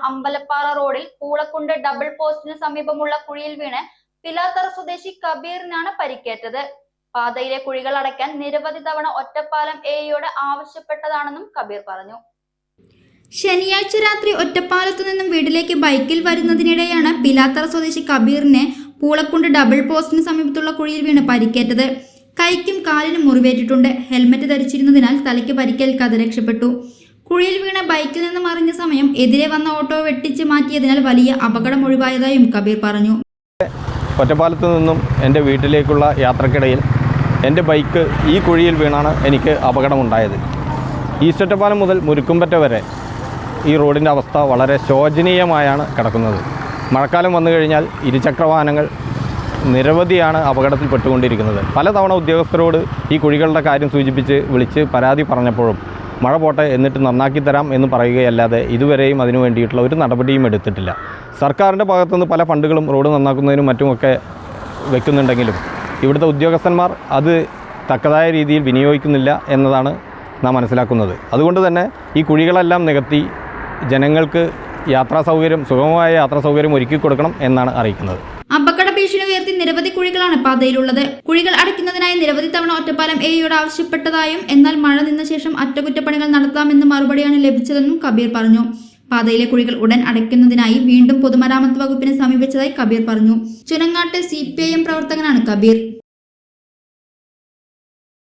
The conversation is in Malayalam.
അമ്പലപ്പാറ റോഡിൽ പൂളക്കുണ്ട് ഡബിൾ പോസ്റ്റിന് സമീപമുള്ള കുഴിയിൽ വീണ് പിലാത്തറ സ്വദേശി കബീറിനാണ് പരിക്കേറ്റത്. പാതയിലെ കുഴികൾ അടയ്ക്കാൻ നിരവധി തവണ ഒറ്റപ്പാലം എയോട് ആവശ്യപ്പെട്ടതാണെന്നും കബീർ പറഞ്ഞു. ശനിയാഴ്ച രാത്രി ഒറ്റപ്പാലത്തു നിന്നും വീട്ടിലേക്ക് ബൈക്കിൽ വരുന്നതിനിടെയാണ് പിലാത്തറ സ്വദേശി കബീറിനെ പൂളക്കുണ്ട് ഡബിൾ പോസ്റ്റിന് സമീപത്തുള്ള കുഴിയിൽ വീണ് പരിക്കേറ്റത്. കൈക്കും കാലിനും മുറിവേറ്റിട്ടുണ്ട്. ഹെൽമറ്റ് ധരിച്ചിരുന്നതിനാൽ തലയ്ക്ക് പരിക്കേൽക്കാതെ രക്ഷപ്പെട്ടു. കുഴിയിൽ വീണ ബൈക്കിൽ നിന്ന് മറിഞ്ഞ സമയം എതിരെ വന്ന ഓട്ടോ വെട്ടിച്ച് മാറ്റിയതിനാൽ വലിയ അപകടം ഒഴിവായതായും കബീർ പറഞ്ഞു. ഒറ്റപ്പാലത്തു നിന്നും എൻ്റെ വീട്ടിലേക്കുള്ള യാത്രക്കിടയിൽ എൻ്റെ ബൈക്ക് ഈ കുഴിയിൽ വീണാണ് എനിക്ക് അപകടമുണ്ടായത്. ഈസ്റ്റ് ഒറ്റപ്പാലം മുതൽ മുരുക്കുംപറ്റ വരെ ഈ റോഡിൻ്റെ അവസ്ഥ വളരെ ശോചനീയമായാണ് കിടക്കുന്നത്. മഴക്കാലം വന്നു കഴിഞ്ഞാൽ ഇരുചക്രവാഹനങ്ങൾ നിരവധിയാണ് അപകടത്തിൽപ്പെട്ടുകൊണ്ടിരിക്കുന്നത്. പലതവണ ഉദ്യോഗസ്ഥരോട് ഈ കുഴികളുടെ കാര്യം സൂചിപ്പിച്ച് വിളിച്ച് പരാതി പറഞ്ഞപ്പോഴും മഴ പോട്ടെ എന്നിട്ട് നന്നാക്കി തരാം എന്ന് പറയുകയല്ലാതെ ഇതുവരെയും അതിനു വേണ്ടിയിട്ടുള്ള ഒരു നടപടിയും എടുത്തിട്ടില്ല. സർക്കാരിൻ്റെ ഭാഗത്തുനിന്ന് പല ഫണ്ടുകളും റോഡ് നന്നാക്കുന്നതിനും മറ്റുമൊക്കെ വയ്ക്കുന്നുണ്ടെങ്കിലും ഇവിടുത്തെ ഉദ്യോഗസ്ഥന്മാർ അത് തക്കതായ രീതിയിൽ വിനിയോഗിക്കുന്നില്ല എന്നതാണ് നാം മനസ്സിലാക്കുന്നത്. അതുകൊണ്ട് തന്നെ ഈ കുഴികളെല്ലാം നികത്തി ജനങ്ങൾക്ക് സുഗമമായ യാത്രാ സൗകര്യം ഒരുക്കി കൊടുക്കണം എന്നാണ് അറിയിക്കുന്നത്. അപകട ഭീഷണി ഉയർത്തി നിരവധി കുഴികളാണ് പാതയിലുള്ളത്. കുഴികൾ അടയ്ക്കുന്നതിനായി നിരവധി തവണ ഒറ്റപ്പാലം എയോട് ആവശ്യപ്പെട്ടതായും എന്നാൽ മഴ നിന്ന ശേഷം അറ്റകുറ്റപ്പണികൾ നടത്താമെന്ന മറുപടിയാണ് ലഭിച്ചതെന്നും കബീർ പറഞ്ഞു. പാതയിലെ കുഴികൾ ഉടൻ അടയ്ക്കുന്നതിനായി വീണ്ടും പൊതുമരാമത്ത് വകുപ്പിനെ സമീപിച്ചതായി കബീർ പറഞ്ഞു. ചുനങ്ങാട്ടെ CPIM പ്രവർത്തകനാണ് കബീർ.